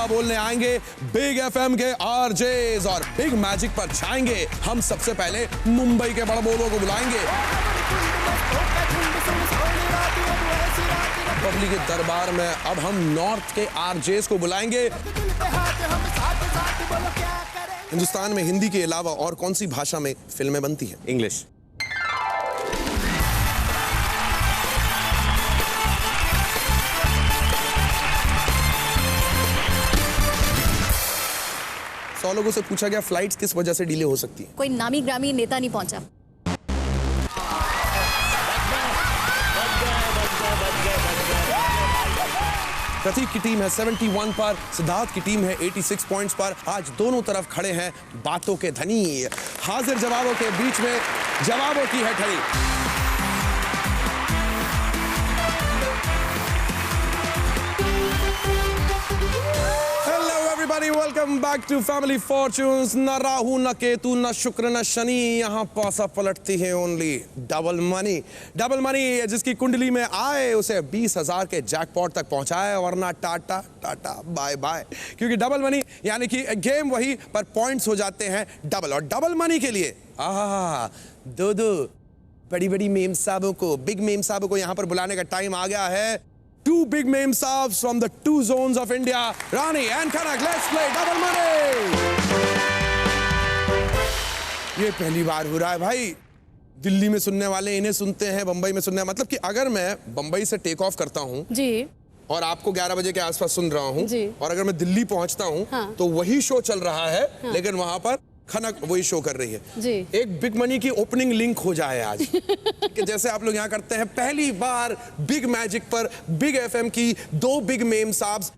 बोलने आएंगे big FM के आरजेज और बिग मैजिक पर छाएंगे। हम सबसे पहले मुंबई के बड़बोलों को बुलाएंगे। पब्लिक के दरबार में अब हम नॉर्थ के आरजेज को बुलाएंगे। हिंदुस्तान में हिंदी के अलावा और कौन सी भाषा में फिल्में बनती हैं? इंग्लिश। सौ लोगों से पूछा गया फ्लाइट्स किस वजह से डिले हो सकती है? कोई नामी ग्रामी नेता नहीं पहुंचा। प्रतीक की टीम है 71 पर, सिद्धार्थ की टीम है 86 पॉइंट्स पर। आज दोनों तरफ खड़े हैं बातों के धनी। हाजिर जवाबों के बीच में जवाबों की है ठड़ी। Welcome back to Family Fortunes. न राहु न केतु न शुक्र न शनि, यहाँ पासा पलटती है only double money. Double money जिसकी कुंडली में आए उसे 20,000 के जैकपॉट तक पहुंचाए, वरना टाटा टाटा बाय बाय। क्योंकि डबल मनी यानी कि गेम वही पर पॉइंट्स हो जाते हैं डबल। और डबल मनी के लिए दो बड़ी बड़ी मेम साहबों को, बिग मेम साहबों को यहाँ पर बुलाने का टाइम आ गया है। Two big meme subs from the two zones of India, Rani and Kanak. Let's play double money. ये पहली बार हो रहा है भाई। दिल्ली में सुनने वाले इन्हें सुनते हैं, बंबई में सुनने, मतलब कि अगर मैं बंबई से टेक ऑफ करता हूँ जी और आपको 11 बजे के आसपास सुन रहा हूँ और अगर मैं दिल्ली पहुंचता हूँ तो वही शो चल रहा है लेकिन वहां पर खनक वही शो कर रही है जी। एक बिग मनी की ओपनिंग लिंक हो जाए आज कि जैसे आप लोग यहाँ करते हैं। पहली बार बिग मैजिक पर बिग एफएम की दो बिग मेम साब्स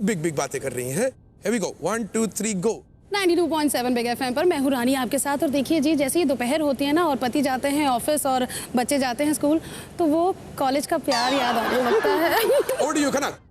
बिग बातें कर रही हैं। Here we go, 1 2 3 go। 92.7 big FM पर मैं हूँ रानी आपके साथ। और देखिए जी, जैसे ही दोपहर होती है ना और पति जाते हैं ऑफिस और बच्चे जाते हैं स्कूल, तो वो कॉलेज का प्यार याद आने लगता है। Over to you, खनक।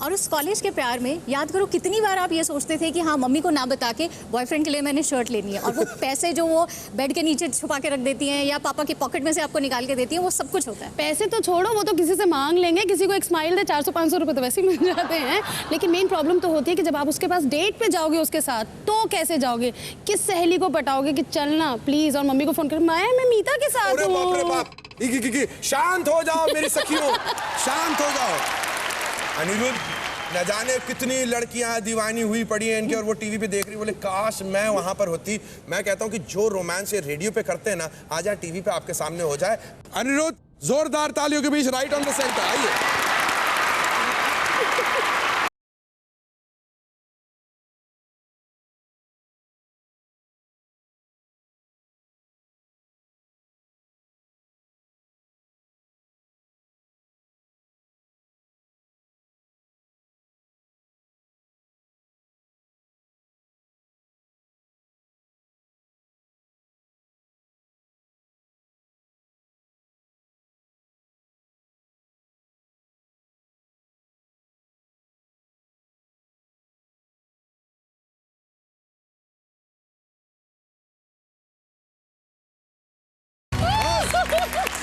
और उस कॉलेज के प्यार में याद करो कितनी बार आप ये सोचते थे कि हाँ मम्मी को ना बता के बॉयफ्रेंड के लिए मैंने शर्ट लेनी है, और वो पैसे जो वो बेड के नीचे छुपा के रख देती हैं या पापा की पॉकेट में से आपको निकाल के देती हैं, वो सब कुछ होता है। पैसे तो छोड़ो, वो तो किसी से मांग लेंगे, किसी को एक स्माइल दे 400-500 रुपए तो वैसे ही मिल जाते हैं। लेकिन मेन प्रॉब्लम तो होती है कि जब आप उसके पास डेट पे जाओगे उसके साथ, तो कैसे जाओगे, किस सहेली को पटाओगे कि चलना प्लीज, और मम्मी को फोन कर मैं मीता के साथ हूँ। शांत हो जाओ मेरी सखियों, शांत हो जाओ। अनिरुद्ध, न जाने कितनी लड़कियां दीवानी हुई पड़ी हैं इनकी और वो टीवी पे देख रही, बोले काश मैं वहां पर होती। मैं कहता हूं कि जो रोमांस ये रेडियो पे करते हैं ना, आज टीवी पे आपके सामने हो जाए। अनिरुद्ध, जोरदार तालियों के बीच राइट ऑन द सेंटर, आइए।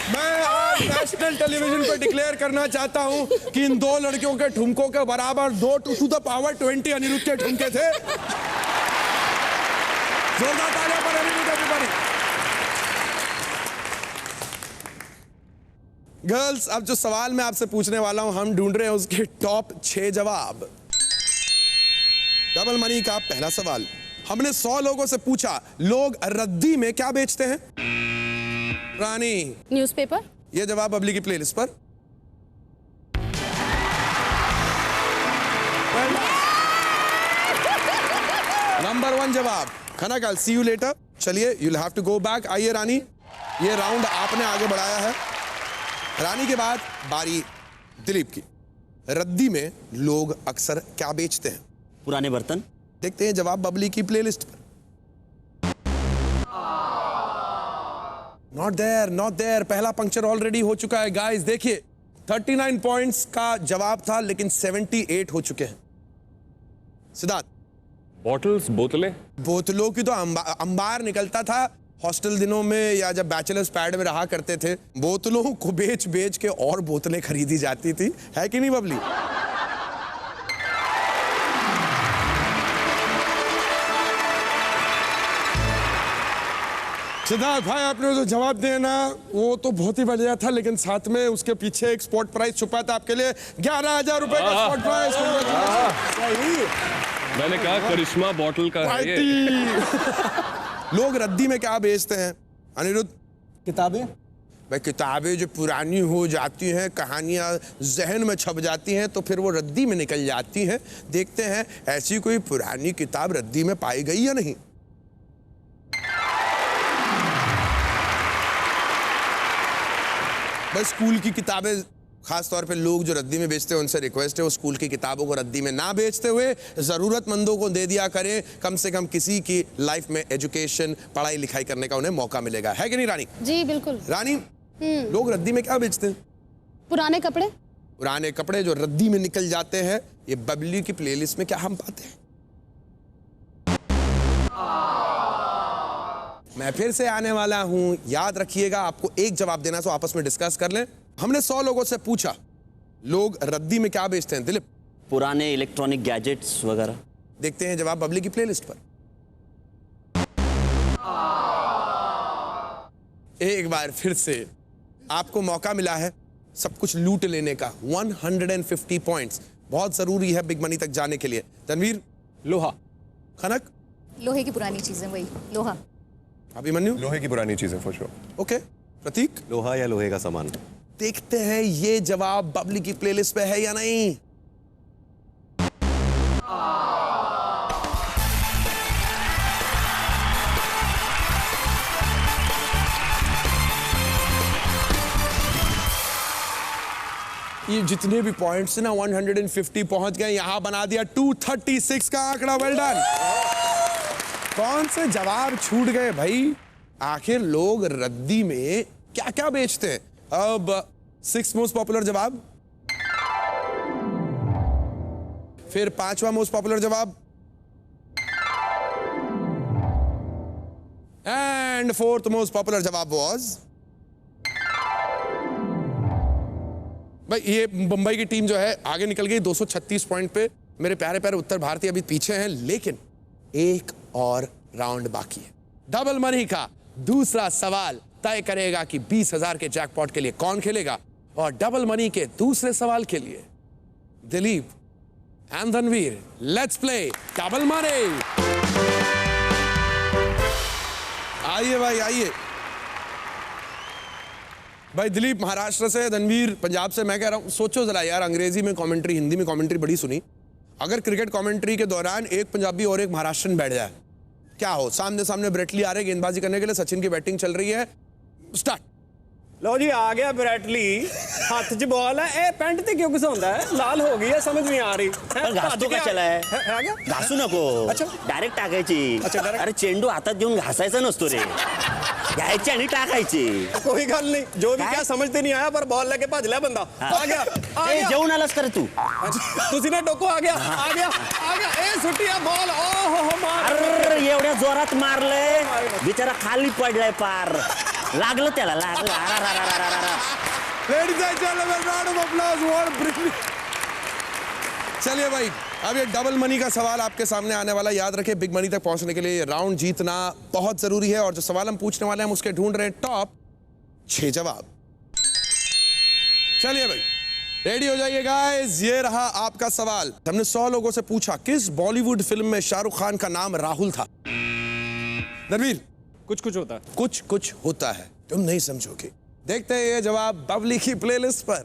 मैं आज नेशनल टेलीविजन पर डिक्लेयर करना चाहता हूं कि इन दो लड़कियों के ठुमकों के बराबर 2 टू द पावर 20 अनिरुद्ध के ठुमके थे। जोरदार तालियां पर अनिरुद्ध एवरीबॉडी। गर्ल्स, अब जो सवाल मैं आपसे पूछने वाला हूं, हम ढूंढ रहे हैं उसके टॉप 6 जवाब। डबल मनी का पहला सवाल, हमने 100 लोगों से पूछा लोग रद्दी में क्या बेचते हैं? रानी, न्यूज़पेपर। ये जवाब अगली की प्लेलिस्ट पर। नंबर 1 जवाब। खनक, I'll see you later। चलिए, you'll have to go back। आइए रानी, ये राउंड आपने आगे बढ़ाया है। रानी के बाद बारी दिलीप की। रद्दी में लोग अक्सर क्या बेचते हैं? पुराने बर्तन। देखते हैं जवाब बबली की प्लेलिस्ट पर। Not there. पहला पंक्चर ऑलरेडी हो चुका है गाइस। देखिए 39 पॉइंट्स का जवाब था लेकिन 78 हो चुके हैं। सिद्धार्थ, बॉटल्स, बोतलों की तो अंबार निकलता था हॉस्टल दिनों में या जब बैचलर्स पैड में रहा करते थे। बोतलों को बेच के और बोतलें खरीदी जाती थी, है कि नहीं बबली? सिद्धार्थ भाई, आपने जो जवाब दिया ना वो तो बहुत ही बढ़िया था, लेकिन साथ में उसके पीछे एक स्पॉट प्राइज छुपा था आपके लिए, 11,000 रुपए का स्पॉट प्राइज। मैंने कहा करिश्मा बॉटल का है ये। लोग रद्दी में क्या बेचते हैं अनिरुद्ध? किताबें। भाई किताबें जो पुरानी हो जाती हैं, कहानियां जहन में छप जाती हैं, तो फिर वो रद्दी में निकल जाती हैं। देखते हैं ऐसी कोई पुरानी किताब रद्दी में पाई गई या नहीं। भाई स्कूल की किताबें, खास तौर पे लोग जो रद्दी में बेचते हैं उनसे रिक्वेस्ट है वो स्कूल की किताबों को रद्दी में ना बेचते हुए जरूरतमंदों को दे दिया करें। कम से कम किसी की लाइफ में एजुकेशन, पढ़ाई लिखाई करने का उन्हें मौका मिलेगा, है कि नहीं रानी? जी बिल्कुल। रानी, लोग रद्दी में क्या बेचते हैं? पुराने कपड़े। पुराने कपड़े जो रद्दी में निकल जाते हैं। ये बबली की प्लेलिस्ट में क्या हम पाते हैं? मैं फिर से आने वाला हूं, याद रखिएगा। आपको एक जवाब देना, तो आपस में डिस्कस कर लें। हमने 100 लोगों से पूछा लोग रद्दी में क्या बेचते हैं। दिलीप? पुराने इलेक्ट्रॉनिक गैजेट्स वगैरह। देखते हैं जवाब बबली की प्लेलिस्ट पर। एक बार फिर से आपको मौका मिला है सब कुछ लूट लेने का। 150 पॉइंट्स बहुत जरूरी है बिग मनी तक जाने के लिए। तनवीर? लोहा। खनक? लोहे की पुरानी चीजें, वही लोहा। अभिमन्यु? लोहे की पुरानी चीजें फॉर श्योर। ओके। प्रतीक? लोहा या लोहे का सामान। देखते हैं ये जवाब बबली की प्लेलिस्ट पे है या नहीं। ये जितने भी पॉइंट्स ना 150 पहुंच गए, यहां बना दिया 236 का आंकड़ा। Well done. कौन से जवाब छूट गए भाई? आखिर लोग रद्दी में क्या क्या बेचते हैं? अब 6 मोस्ट पॉपुलर जवाब, फिर 5वां मोस्ट पॉपुलर जवाब, एंड 4th मोस्ट पॉपुलर जवाब वाज। भाई ये मुंबई की टीम जो है आगे निकल गई 236 पॉइंट पे। मेरे प्यारे प्यारे उत्तर भारतीय अभी पीछे हैं, लेकिन एक और राउंड बाकी है। डबल मनी का दूसरा सवाल तय करेगा कि 20,000 के जैकपॉट के लिए कौन खेलेगा। और डबल मनी के दूसरे सवाल के लिए Dilip and Ranveer, let's play double money. आइए भाई आइए। भाई दिलीप महाराष्ट्र से, रणवीर पंजाब से। मैं कह रहा हूं सोचो जरा यार, अंग्रेजी में कमेंट्री, हिंदी में कमेंट्री बड़ी सुनी। अगर क्रिकेट कमेंट्री के दौरान एक पंजाबी और एक महाराष्ट्रन बैठ जाए, क्या हो? सामने सामने ब्रेटली आ रहे गेंदबाजी करने के लिए, सचिन की बैटिंग चल रही है। स्टार्ट। लो जी आ गया ब्रैटली, हाथ च बॉल है। ए पेंट ते क्यों घुसाਉਂदा है? लाल हो गई है, समझ नहीं आ रही। पण घासतो कशाला आहे? आ गया? घासू नको, अच्छा. डायरेक्ट टाकायची. अच्छा, direct. अरे चेंडू हातात घेऊन घासायचा नसतो रे, घ्यायची आणि टाकायची. कोई गल नहीं, जो भी क्या समझते नहीं आया, पर बॉल लेके भज लिया बंदा। आ गया आ ए गया। जेवून आलास कर तू. तुसी ने टोको आ गया आ गया आ गया। ए सुटी है बॉल, ओ हो मार। अरे एवढ्या जोरात मारलंय, बिचारा खाली पडलाय पार. लागलं त्याला, लागलं. Ladies and gentlemen, round of applause. What brilliant. चलिए भाई, अब ये डबल मनी का सवाल आपके सामने आने वाला। याद रखें बिग मनी तक पहुंचने के लिए ये राउंड जीतना बहुत जरूरी है। और जो सवाल हम पूछने वाले हैं हम उसके ढूंढ रहे हैं टॉप 6 जवाब। चलिए भाई रेडी हो जाइए गाइस, ये रहा आपका सवाल। हमने 100 लोगों से पूछा किस बॉलीवुड फिल्म में शाहरुख खान का नाम राहुल था। रणवीर? कुछ कुछ होता है। कुछ कुछ होता है, तुम नहीं समझोगे। देखते हैं ये जवाब बबली की प्लेलिस्ट पर।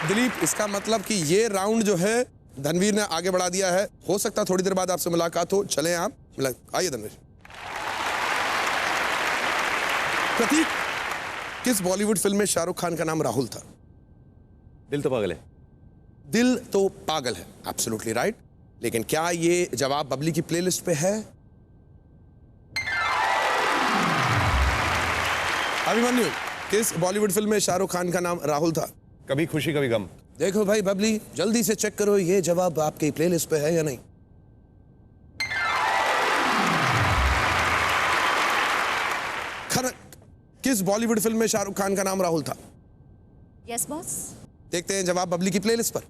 दिलीप, इसका मतलब कि ये राउंड जो है धनवीर ने आगे बढ़ा दिया है। हो सकता थोड़ी देर बाद आपसे मुलाकात हो, चलें आप। आइए धनवीर। प्रतीक, किस बॉलीवुड फिल्म में शाहरुख खान का नाम राहुल था? दिल तो पागल है। दिल तो पागल है, एब्सोल्युटली राइट। लेकिन क्या ये जवाब बबली की प्लेलिस्ट पे है? अभिमन्यु, किस बॉलीवुड फिल्म में शाहरुख खान का नाम राहुल था? कभी खुशी कभी गम। देखो भाई बबली, जल्दी से चेक करो ये जवाब आपकी प्लेलिस्ट पे है या नहीं। खनक, किस बॉलीवुड फिल्म में शाहरुख खान का नाम राहुल था? Yes boss. देखते हैं जवाब बबली की प्लेलिस्ट पर।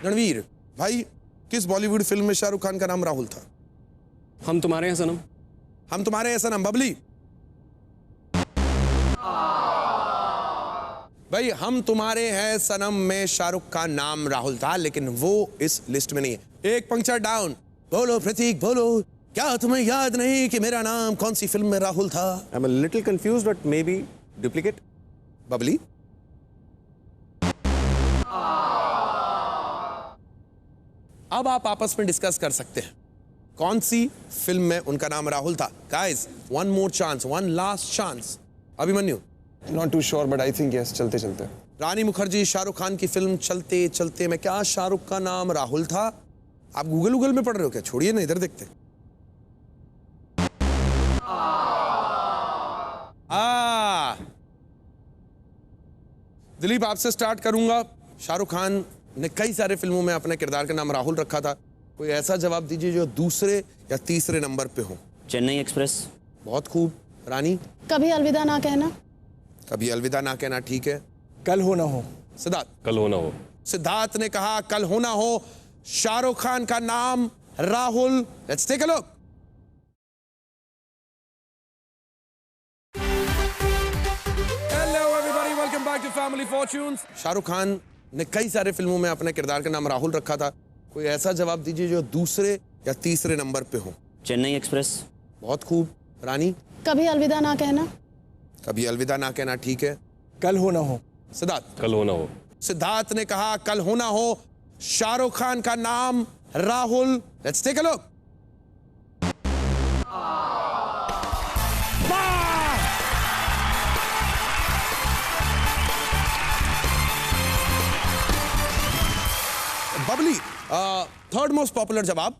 रणवीर भाई, किस बॉलीवुड फिल्म में शाहरुख खान का नाम राहुल था? हम तुम्हारे हैं सनम। हम तुम्हारे हैं सनम। बबली भाई, हम तुम्हारे हैं सनम में शाहरुख का नाम राहुल था, लेकिन वो इस लिस्ट में नहीं है। एक पंक्चर डाउन। बोलो प्रतीक, बोलो, क्या तुम्हें याद नहीं कि मेरा नाम कौन सी फिल्म में राहुल था? I'm a little confused, but maybe duplicate. Babli अब आप आपस में डिस्कस कर सकते हैं कौन सी फिल्म में उनका नाम राहुल था। Guys, one more chance, one last chance. Abhimanyu, Not too sure, but I think yes. चलते चलते. रानी मुखर्जी, शाहरुख खान की फिल्म चलते चलते में क्या शाहरुख का नाम राहुल था? आप गूगल में पढ़ रहे हो क्या? छोड़िए ना, इधर देखते। दिलीप, आपसे स्टार्ट करूंगा। शाहरुख खान ने कई सारे फिल्मों में अपने किरदार का नाम राहुल रखा था। कोई ऐसा जवाब दीजिए जो दूसरे या तीसरे नंबर पे हो। चेन्नई एक्सप्रेस। बहुत खूब। रानी, कभी अलविदा ना कहना। कभी अलविदा ना कहना, ठीक है। कल हो ना हो. सिद्धार्थ, कल हो ना हो। सिद्धार्थ ने कहा कल हो ना हो। शाहरुख खान का नाम Rahul. Let's take a look. Hello everybody, welcome back to Family Fortunes. Shahrukh Khan ने कई सारे फिल्मों में अपने किरदार का नाम राहुल रखा था। कोई ऐसा जवाब दीजिए जो दूसरे या तीसरे नंबर पे हो। चेन्नई एक्सप्रेस। बहुत खूब। रानी, कभी अलविदा ना कहना। कभी अलविदा ना कहना, ठीक है। कल हो ना हो. सिद्धार्थ, कल हो ना हो। सिद्धार्थ ने कहा कल हो ना हो। शाहरुख खान का नाम Rahul. Let's take a look. Babli, third most popular जवाब।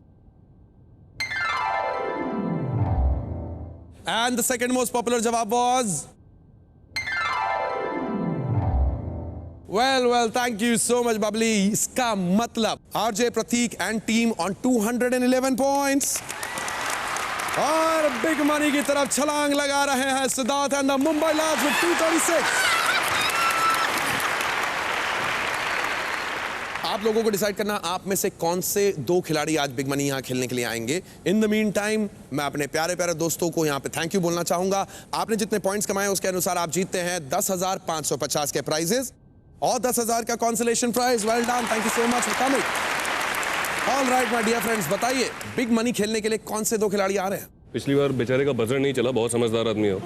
And the second most popular जवाब was well, thank you so much Babli. इसका मतलब RJ Prateek and team on 211 points और बिग मनी की तरफ छलांग लगा रहे हैं Siddharth and the Mumbai large with 236। आप लोगों को डिसाइड करना आप में से कौन से दो खिलाड़ी आज बिग मनी यहां खेलने के लिए आएंगे। इन द मीन टाइम मैं अपने प्यारे प्यारे दोस्तों को यहां पे थैंक यू बोलना चाहूंगा। आपने जितने पॉइंट्स कमाए उसके अनुसार आप जीतते हैं 10,550 के प्राइजेस और 10,000 का consolation prize. Well done, thank you so much for coming. All right my dear friends, बताइए बिग मनी खेलने के लिए कौन से दो खिलाड़ी आ रहे हैं? पिछली बार बेचारे का बजर नहीं चला, बहुत समझदार आदमी हो।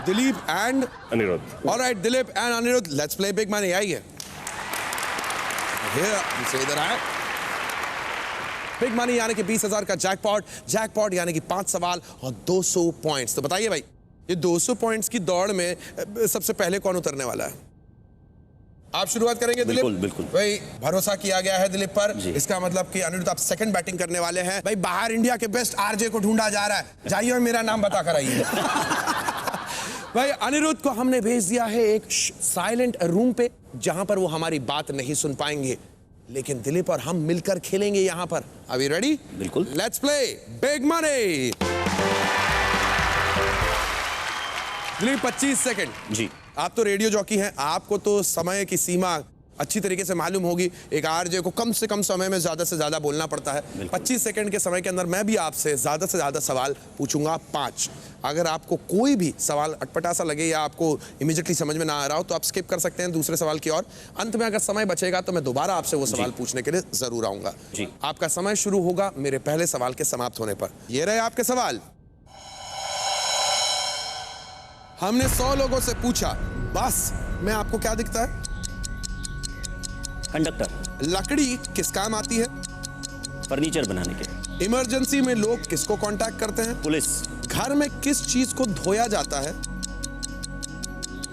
Dilip and Aniruddh. All right, Dilip and Aniruddh, let's play big money. आइए इधर आए। बिग मनी यानी कि 20,000 का जैकपॉट यानी कि 5 सवाल और 200 पॉइंट्स। तो बताइए भाई, ये 200 पॉइंट्स की दौड़ में सबसे पहले कौन उतरने वाला है? आप शुरुआत करेंगे दिलीप? बिल्कुल। भाई भरोसा किया गया है दिलीप पर। जी। इसका मतलब कि अनिरुद्ध आप सेकंड बैटिंग करने वाले हैं। भाई बाहर इंडिया के बेस्ट आरजे को ढूंढा जा रहा है, जाइए और मेरा नाम बता कर आइए। भाई अनिरुद्ध को हमने भेज दिया है एक साइलेंट रूम पे जहां पर वो हमारी बात नहीं सुन पाएंगे, लेकिन दिलीप और हम मिलकर खेलेंगे यहां पर। Are you ready? बिल्कुल। Let's play big money. Dilip 25 second. जी। आप तो रेडियो जॉकी हैं, आपको तो समय की सीमा अच्छी तरीके से मालूम होगी। एक आरजे को कम से कम समय में ज्यादा से ज्यादा बोलना पड़ता है। 25 सेकंड के समय के अंदर मैं भी आपसे ज्यादा से ज्यादा सवाल पूछूंगा, 5। अगर आपको कोई भी सवाल अटपटा सा लगे या आपको इमीडिएटली समझ में ना आ रहा हो तो आप स्किप कर सकते हैं दूसरे सवाल की ओर। अंत में अगर समय बचेगा तो मैं दोबारा आपसे वो सवाल पूछने के लिए जरूर आऊंगा। जी। आपका समय शुरू होगा मेरे पहले सवाल के समाप्त होने पर। ये रहे आपके सवाल। हमने 100 लोगों से पूछा, बस में आपको क्या दिखता है? कंडक्टर। लकड़ी किस काम आती है? फर्नीचर बनाने के। इमरजेंसी में लोग किसको कांटेक्ट करते हैं? पुलिस। घर में किस चीज को धोया जाता है?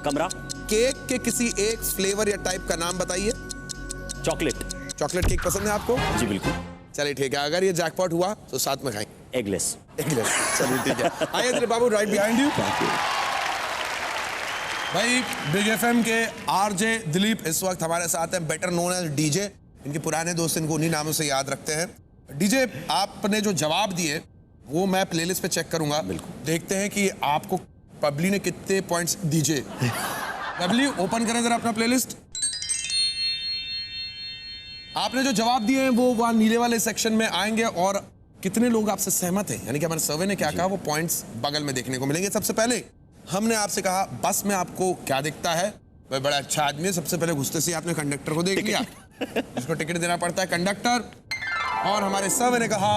कमरा। केक के किसी एक फ्लेवर या टाइप का नाम बताइए। चॉकलेट। चॉकलेट केक पसंद है आपको? जी बिल्कुल। चलिए ठीक है, अगर ये जैकपॉट हुआ तो साथ में खाएंगे। एगलेस। चलिए ठीक है। आइए दिलीप बाबू, राइट बिहाइंड यू। भाई बिग एफएम के आरजे दिलीप इस वक्त हमारे साथ हैं, बेटर नोन एज डीजे। इनके पुराने दोस्त इनको उन्हीं नामों से याद रखते हैं। डीजे, आपने जो जवाब दिए वो मैं प्लेलिस्ट पे चेक करूंगा। देखते हैं कि आपको पब्ली ने कितने पॉइंट्स दीजिए। पब्ली ओपन करें जरा अपना प्लेलिस्ट। आपने जो जवाब दिए हैं वो वहाँ नीले वाले सेक्शन में आएंगे और कितने लोग आपसे सहमत हैं, यानी कि हमारे सर्वे ने क्या कहा, वो पॉइंट्स बगल में देखने को मिलेंगे। सबसे पहले हमने आपसे कहा बस में आपको क्या दिखता है, वह बड़ा अच्छा आदमी है। सबसे पहले घुसते से आपने कंडक्टर को देख लिया, जिसको टिकट देना पड़ता है, कंडक्टर। और हमारे सर्वे ने कहा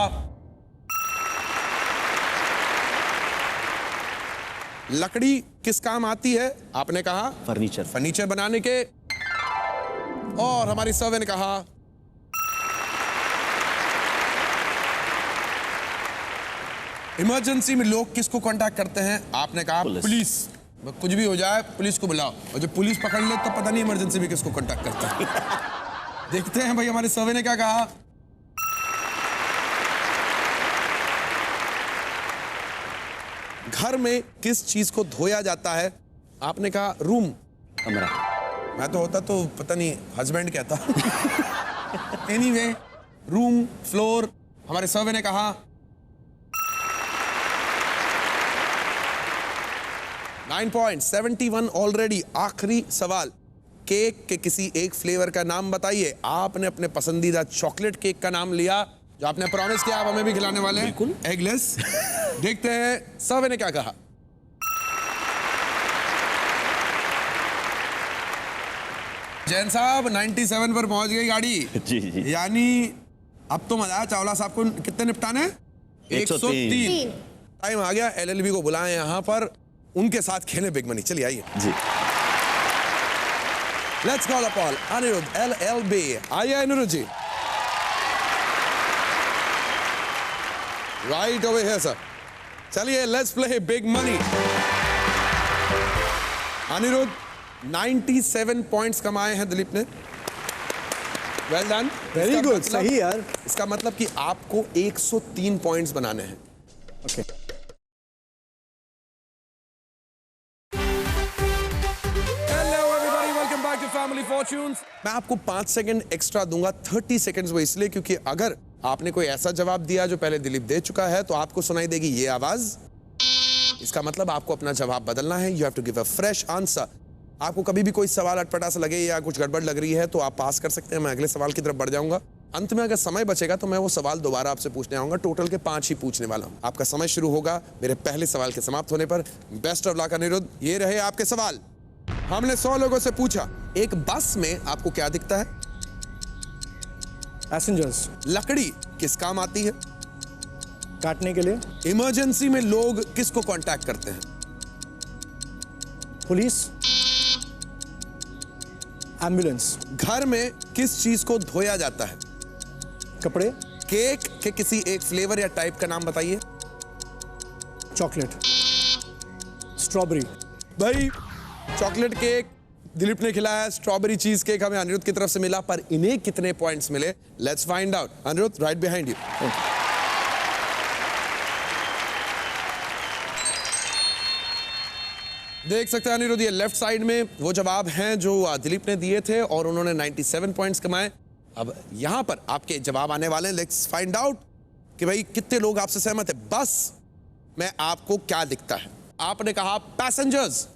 लकड़ी किस काम आती है, आपने कहा फर्नीचर। फर्नीचर बनाने के। और हमारी सर्वे ने कहा इमरजेंसी में लोग किसको कांटेक्ट करते हैं, आपने कहा पुलिस। कुछ भी हो जाए पुलिस को बुलाओ, और जब पुलिस पकड़ ले तो पता नहीं इमरजेंसी में किसको कांटेक्ट करता है। देखते हैं भाई हमारे सर्वे ने क्या कहा। घर में किस चीज को धोया जाता है, आपने कहा रूम, कमरा। मैं तो होता तो पता नहीं हस्बैंड कहता। Anyway room, floor. हमारे सर्वे ने कहा 9.71 ऑलरेडी। आखिरी सवाल, केक के किसी एक फ्लेवर का नाम बताइए। आपने अपने पसंदीदा चॉकलेट केक का नाम लिया, जो आपने प्रॉमिस किया आप हमें भी खिलाने वाले हैं, बिल्कुल एगलेस। देखते हैं सर्वे ने क्या कहा। जैन साहब 97 पर पहुंच गई गाड़ी। जी जी। यानी अब तो मजा आया। चावला साहब को कितने निपटाने? 103। टाइम आ गया, एलएलबी को बुलाएं यहाँ पर, उनके साथ खेलें बिग मनी। चलिए आइए जी। Let's call upon Aniruddh LLB. आइए Aniruddh ji. Right over here sir. चलिए let's play big money. Aniruddh 97 points कमाए हैं दिलीप ने। वेल डन, वेरी गुड, सही यार। इसका मतलब कि आपको 103 पॉइंट्स बनाने हैं। Okay. Hello everybody, welcome back to Family Fortunes. मैं आपको 5 सेकंड एक्स्ट्रा दूंगा, 30 सेकंड्स वो इसलिए क्योंकि अगर आपने कोई ऐसा जवाब दिया जो पहले दिलीप दे चुका है तो आपको सुनाई देगी ये आवाज। इसका मतलब आपको अपना जवाब बदलना है। You have to give a fresh answer. आपको कभी भी कोई सवाल अटपटा सा लगे या कुछ गड़बड़ लग रही है तो आप पास कर सकते हैं, मैं अगले सवाल की तरफ बढ़ जाऊंगा। अंत में अगर समय बचेगा तो मैं वो सवाल दोबारा आपसे पूछने आऊंगा। टोटल के 5 ही पूछने वाला हूं। आपका समय शुरू होगा मेरे पहले सवाल के समाप्त होने पर। Best of luck Aniruddh. ये रहे आपके सवाल। हमने 100 लोगों से पूछा, एक बस में आपको क्या दिखता है? पैसेंजर्स। लकड़ी किस काम आती है? काटने के लिए। इमरजेंसी में लोग किसको कांटेक्ट करते हैं? पुलिस। एम्बुलेंस। घर में किस चीज को धोया जाता है? कपड़े। केक के किसी एक फ्लेवर या टाइप का नाम बताइए। चॉकलेट। स्ट्रॉबेरी। भाई चॉकलेट केक दिलीप ने खिलाया, स्ट्रॉबेरी चीज केक हमें अनिरुद्ध की तरफ से मिला, पर इन्हें कितने पॉइंट्स मिले? Let's find out. Aniruddh right behind you. देख सकते हैं अनिरुद्ध, ये लेफ्ट साइड में वो जवाब हैं जो दिलीप ने दिए थे और उन्होंने 97 पॉइंट्स कमाए। अब यहां पर आपके जवाब आने वाले हैं। लेट्स फाइंड आउट कि भाई कितने लोग आपसे सहमत है। बस में आपको क्या दिखता है? आपने कहा पैसेंजर्स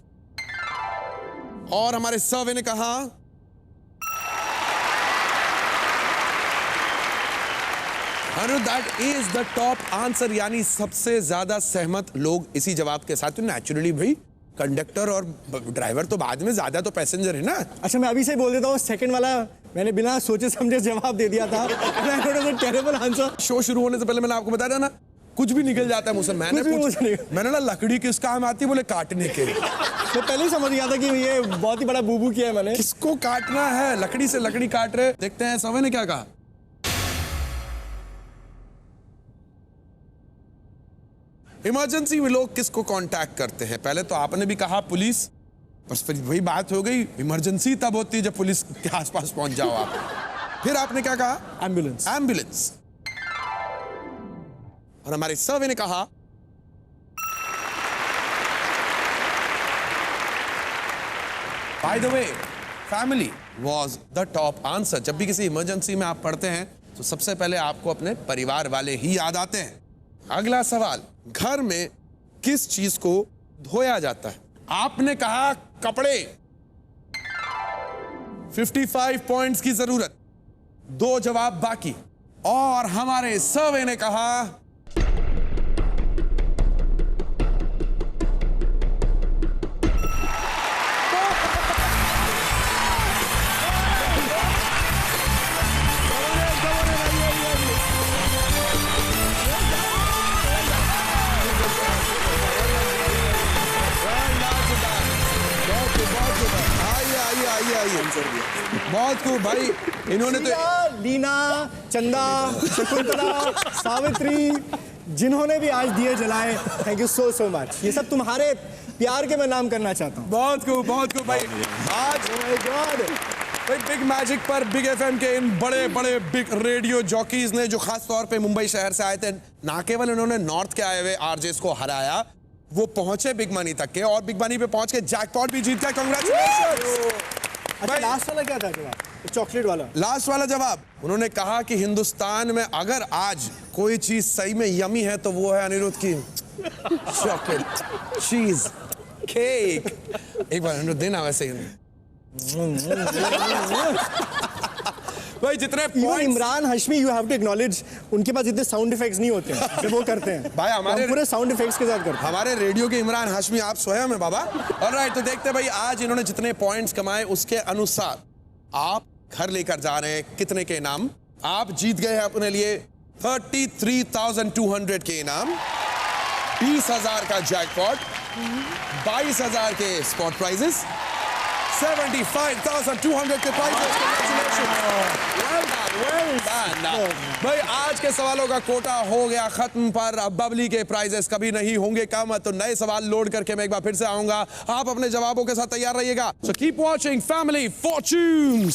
और हमारे सर्वे ने कहा Aniruddh that is the top answer, यानी सबसे ज्यादा सहमत लोग इसी जवाब के साथ। नेचुरली भाई कंडक्टर और ड्राइवर तो बाद में, ज्यादा तो पैसेंजर है ना। अच्छा मैं अभी से बोल देता हूँ, सेकंड वाला मैंने बिना सोचे समझे जवाब दे दिया था। Terrible answer. शो शुरू होने से पहले मैंने आपको बताया ना, कुछ भी निकल जाता है मुझसे। मैंने ना लकड़ी किस काम आती है, बोले काटने के। तो पहले ही समझ गया था कि ये बहुत ही बड़ा बूबू किया है मैंने। किसको काटना है? लकड़ी से लकड़ी काट रहे। देखते हैं सर्वे ने क्या कहा। इमरजेंसी में लोग किसको कांटेक्ट करते हैं? पहले तो आपने भी कहा पुलिस, बस फिर वही बात हो गई, इमरजेंसी तब होती है जब पुलिस के आसपास पहुंच जाओ आप। फिर आपने क्या कहा? एम्बुलेंस। एम्बुलेंस। और हमारे सर्वे ने कहा by the way family was the top answer. जब भी किसी इमरजेंसी में आप पढ़ते हैं तो सबसे पहले आपको अपने परिवार वाले ही याद आते हैं। अगला सवाल, घर में किस चीज को धोया जाता है? आपने कहा कपड़े। 55 पॉइंट्स की जरूरत। 2 जवाब बाकी और हमारे सर्वे ने कहा बहुत खूब भाई, इन्होंने तो लीना, चंदा, शकुंतला, सावित्री, जिन्होंने भी आज दिए जलाए, थैंक यू सो मच। ये सब तुम्हारे प्यार के मैं नाम करना चाहता हूँ। बहुत खूब भाई। आज भाई बिग मैजिक पर बिग एफएम के इन बड़े बड़े बिग रेडियो जॉकीज ने जो खास तौर पे मुंबई शहर से आए थे, ना केवल उन्होंने नॉर्थ के आए हुए आरजेस को हराया, वो पहुंचे बिग मनी तक के और बिग मनी पे पहुंच के जैकपॉट भी जीत गए। कांग्रेचुलेशंस। अच्छा, लास्ट वाला क्या था जवाब? चॉकलेट वाला। लास्ट वाला जवाब, उन्होंने कहा कि हिंदुस्तान में अगर आज कोई चीज सही में यमी है तो वो है अनिरुद्ध की चॉकलेट चीज केक। एक बार अनिरुद्ध देना वैसे ही भाई जितने Imran Hashmi, you have to acknowledge, उनके पास इतने साउंड इफेक्ट्स नहीं होते हैं जो वो करते हैं। भाई हमारे पूरे साउंड इफेक्ट्स के साथ करते हैं। हमारे रेडियो के इमरान हाशमी आप स्वयं है बाबा। ऑलराइट, तो देखते हैं भाई आज इन्होंने जितने पॉइंट्स कमाए उसके अनुसार आप घर लेकर जा रहे हैं कितने के इनाम। आप जीत गए हैं अपने लिए 33,200 के इनाम, 20,000 का जैकपॉट, 22,000 के स्पॉट प्राइजेस, 75,200 के प्राइजेस। Well done. भाई आज के सवालों का कोटा हो गया खत्म, पर अब बबली के प्राइजेस कभी नहीं होंगे कम। तो नए सवाल लोड करके मैं एक बार फिर से आऊंगा, आप अपने जवाबों के साथ तैयार रहिएगा। So keep watching Family Fortunes.